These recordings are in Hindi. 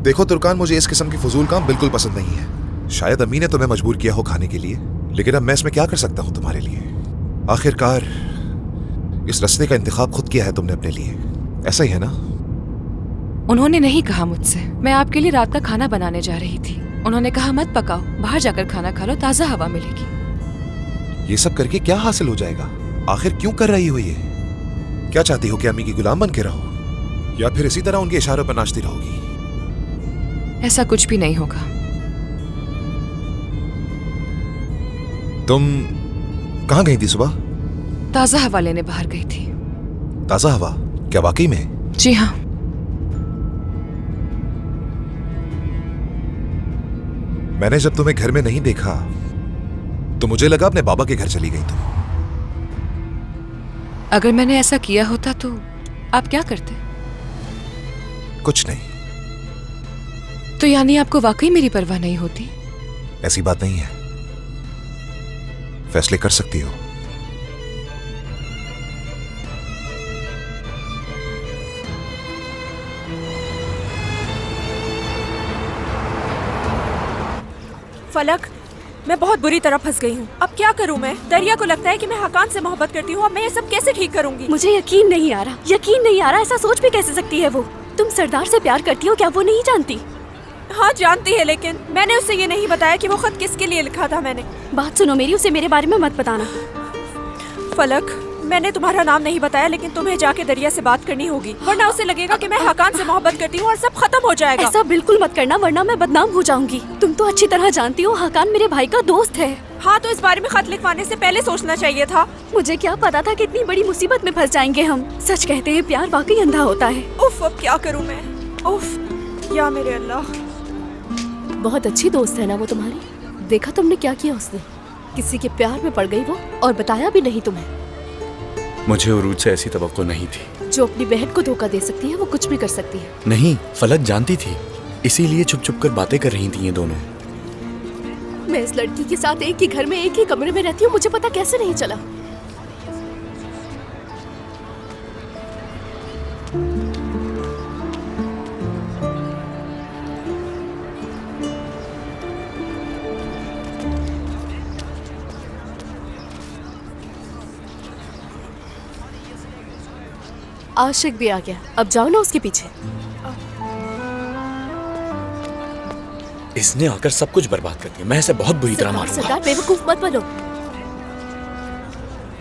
देखो तुर्कान, मुझे इस किस्म की फजूल काम बिल्कुल पसंद नहीं है। शायद अम्मी ने तुम्हें मजबूर किया हो खाने के लिए, लेकिन अब मैं इसमें क्या कर सकता हूँ तुम्हारे लिए। आखिरकार इस रास्ते का इंतखाब खुद किया है तुमने अपने लिए, ऐसा ही है ना? उन्होंने नहीं कहा मुझसे। मैं आपके लिए रात का खाना बनाने जा रही थी। उन्होंने कहा मत पकाओ, बाहर जाकर खाना खा लो, ताज़ा हवा मिलेगी। ये सब करके क्या हासिल हो जाएगा? आखिर क्यों कर रही हो ये? क्या चाहती हो कि अम्मी की गुलाम बन के रहो, या फिर इसी तरह उनके इशारों पर नाचती रहोगी? ऐसा कुछ भी नहीं होगा। तुम कहाँ गई थी सुबह? ताज़ा हवा लेने बाहर गई थी। ताज़ा हवा? क्या वाकई में? जी हाँ। मैंने जब तुम्हें घर में नहीं देखा तो मुझे लगा अपने बाबा के घर चली गई तुम। अगर मैंने ऐसा किया होता तो आप क्या करते? कुछ नहीं। तो यानी आपको वाकई मेरी परवाह नहीं होती? ऐसी बात नहीं है, फैसले कर सकती हो। फलक, मैं बहुत बुरी तरह फंस गई हूँ। अब क्या करूँ मैं? दरिया को लगता है कि मैं हकान से मोहब्बत करती हूँ। अब मैं ये सब कैसे ठीक करूँगी? मुझे यकीन नहीं आ रहा। ऐसा सोच भी कैसे सकती है वो? तुम सरदार से प्यार करती हो, क्या वो नहीं जानती? हाँ जानती है, लेकिन मैंने उसे ये नहीं बताया कि वो खत किसके लिए लिखा था। मैंने बात सुनो मेरी, उसे मेरे बारे में मत बताना। फलक, मैंने तुम्हारा नाम नहीं बताया, लेकिन तुम्हें जाके दरिया से बात करनी होगी, वरना उसे लगेगा कि मैं हकान से मोहब्बत करती हूँ और सब खत्म हो जाएगा। ऐसा बिल्कुल मत करना, वरना मैं बदनाम हो जाऊंगी। तुम तो अच्छी तरह जानती हो हकान मेरे भाई का दोस्त है। हाँ, तो इस बारे में खत लिखवाने से पहले सोचना चाहिए था। मुझे क्या पता था कि इतनी बड़ी मुसीबत में फंस जाएंगे हम। सच कहते हैं प्यार वाकई अंधा होता है। उफ, अब क्या करूँ मैं? उफ, या मेरे अल्लाह। बहुत अच्छी दोस्त है ना वो तुम्हारी? देखा तुमने क्या किया उसने? किसी के प्यार में पड़ गई वो, और बताया भी नहीं तुम्हें। मुझे उरूज से ऐसी तवक्को नहीं थी। जो अपनी बहन को धोखा दे सकती है वो कुछ भी कर सकती है। नहीं, फलक जानती थी, इसीलिए छुप छुप कर बातें कर रही थी ये दोनों। मैं इस लड़की के साथ एक ही घर में एक ही कमरे में रहती हूँ, मुझे पता कैसे नहीं चला? आशिक भी आ गया, अब जाओ ना उसके पीछे। इसने आकर सब कुछ बर्बाद कर दिया। मैं इसे बहुत बुरी तरह मारूंगा। सरदार बेवकूफ मत बनो।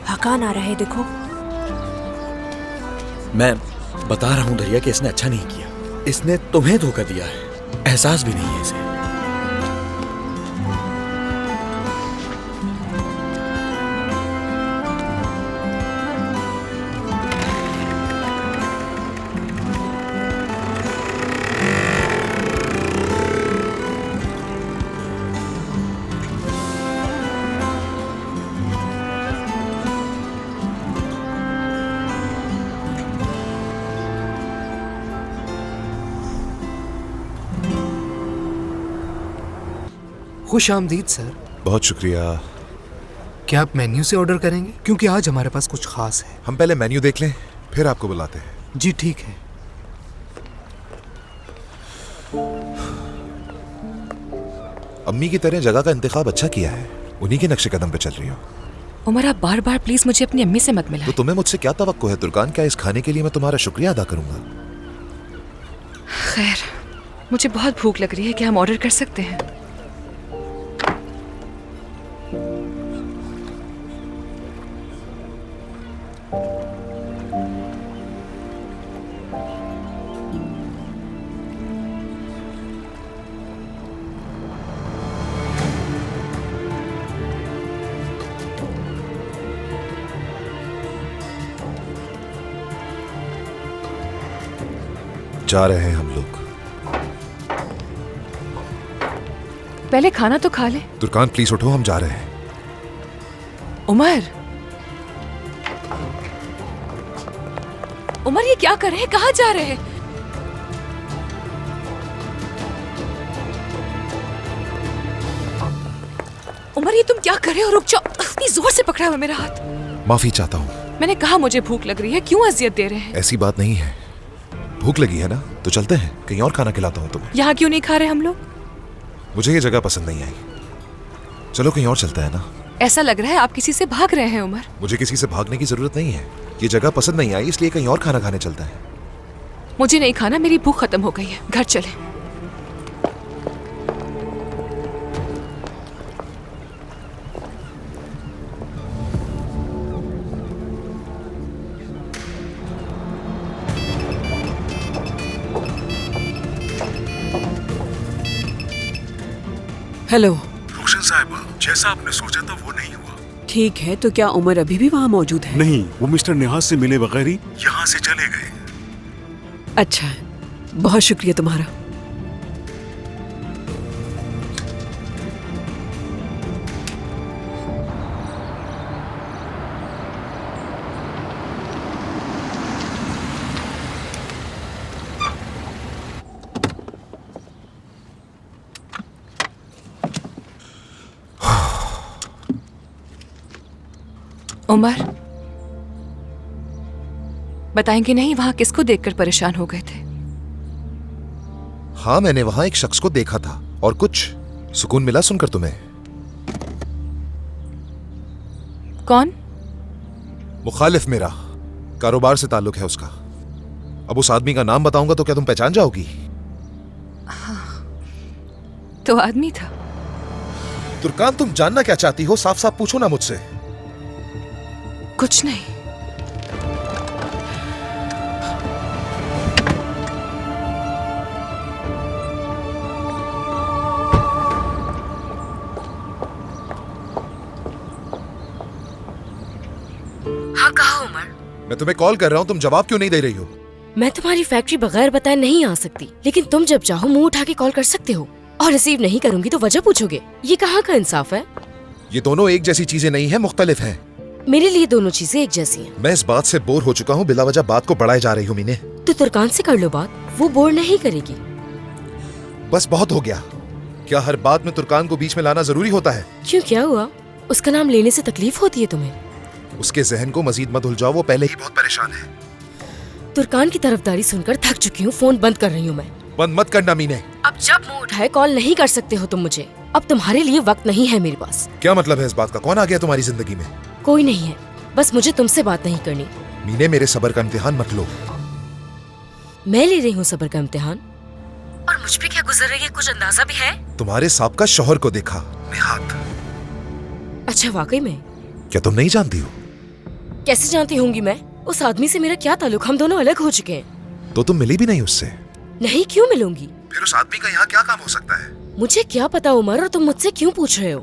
हकान आ रहा है, देखो। मैं बता रहा हूँ दरिया कि इसने अच्छा नहीं किया। इसने तुम्हें धोखा दिया है, एहसास भी नहीं है इसे। खुश आमदीद सर। बहुत शुक्रिया। क्या आप मेन्यू से ऑर्डर करेंगे? क्योंकि आज हमारे पास कुछ खास है। हम पहले मेन्यू देख लें, फिर आपको बुलाते हैं। जी ठीक है। अम्मी की तरह जगह का इंतखाब अच्छा किया है, उन्हीं के नक्शे कदम पे चल रही हो। उमर, आप बार बार प्लीज मुझे अपनी अम्मी से मत मिलाएं। तो तुम्हें मुझसे क्या तवक्को है तुर्कान? क्या इस खाने के लिए मैं तुम्हारा शुक्रिया अदा करूंगा? खैर, मुझे बहुत भूख लग रही है, क्या हम ऑर्डर कर सकते हैं? जा रहे हैं हम लोग। पहले खाना तो खा ले। तुर्कान प्लीज उठो, हम जा रहे हैं। उमर, उमर ये क्या कर रहे हैं? कहाँ जा रहे हैं? उमर ये तुम क्या कर रहे हो? रुक जाओ, इतनी जोर से पकड़ा हुआ मेरा हाथ। माफी चाहता हूँ। मैंने कहा मुझे भूख लग रही है, क्यों अजियत दे रहे हैं? ऐसी बात नहीं है, भूख लगी है ना, तो चलते हैं, कहीं और खाना खिलाता हूँ तुम्हें। यहाँ क्यों नहीं खा रहे हम लोग? मुझे ये जगह पसंद नहीं आई। चलो कहीं और चलते हैं ना। ऐसा लग रहा है आप किसी से भाग रहे हैं उमर। मुझे किसी से भागने की जरूरत नहीं है। ये जगह पसंद नहीं आई, इसलिए कहीं और खाना खाने चलता है। मुझे नहीं खाना, मेरी भूख खत्म हो गई है, घर चले। हेलो। रोशन साहिबा, जैसा आपने सोचा था वो नहीं हुआ। ठीक है, तो क्या उमर अभी भी वहाँ मौजूद है? नहीं, वो मिस्टर निहाज से मिले बगैर ही यहाँ से चले गए। अच्छा है, बहुत शुक्रिया तुम्हारा। उमर, बताएंगे नहीं वहां किसको देखकर परेशान हो गए थे? हाँ, मैंने वहां एक शख्स को देखा था और कुछ सुकून मिला सुनकर तुम्हें। कौन? मुखालिफ मेरा, कारोबार से ताल्लुक है उसका। अब उस आदमी का नाम बताऊंगा तो क्या तुम पहचान जाओगी? तो आदमी था। तुर्कान, तुम जानना क्या चाहती हो? साफ साफ पूछो ना मुझसे। कुछ नहीं। हाँ, कहा उमर। मैं तुम्हें कॉल कर रहा हूं, तुम जवाब क्यों नहीं दे रही हो? मैं तुम्हारी फैक्ट्री बगैर बताए नहीं आ सकती, लेकिन तुम जब चाहो मुंह उठा के कॉल कर सकते हो, और रिसीव नहीं करूंगी तो वजह पूछोगे। ये कहाँ का इंसाफ है? ये दोनों एक जैसी चीजें नहीं है, मुख्तलिफ हैं। मेरे लिए दोनों चीजें एक जैसी हैं। मैं इस बात से बोर हो चुका हूँ, बिला वजह बात को बढ़ाए जा रही हो मीने। तो तुर्कान से कर लो बात, वो बोर नहीं करेगी। बस बहुत हो गया। क्या हर बात में तुर्कान को बीच में लाना जरूरी होता है? क्यों, क्या हुआ? उसका नाम लेने से तकलीफ होती है तुम्हें? उसके जहन को मजीद मत उलझाओ, वो पहले ही बहुत परेशान है। तुर्कान की तरफदारी सुनकर थक चुकी हूँ, फोन बंद कर रही हूँ मैं। बंद मत करना मीने। अब जब मुंह उठाए कॉल नहीं कर सकते हो तुम मुझे। अब तुम्हारे लिए वक्त नहीं है मेरे पास। क्या मतलब है इस बात का? कौन आ गया तुम्हारी जिंदगी में? कोई नहीं है, बस मुझे तुमसे बात नहीं करनी। मीने, मेरे सब्र का इम्तिहान मत लो। मैं ले रही हूँ सब्र का इम्तिहान, और मुझ पे क्या गुजर रही है कुछ अंदाजा भी है? तुम्हारे साबका शौहर को देखा, निहात। अच्छा, वाकई में? क्या तुम नहीं जानती हो? कैसे जानती होंगी मैं? उस आदमी से मेरा क्या ताल्लुक? हम दोनों अलग हो चुके हैं। तो तुम मिली भी नहीं उससे? नहीं, क्यों मिलूंगी? फिर उस आदमी का यहाँ क्या काम हो सकता है? मुझे क्या पता उमर, और तुम मुझसे क्यों पूछ रहे हो?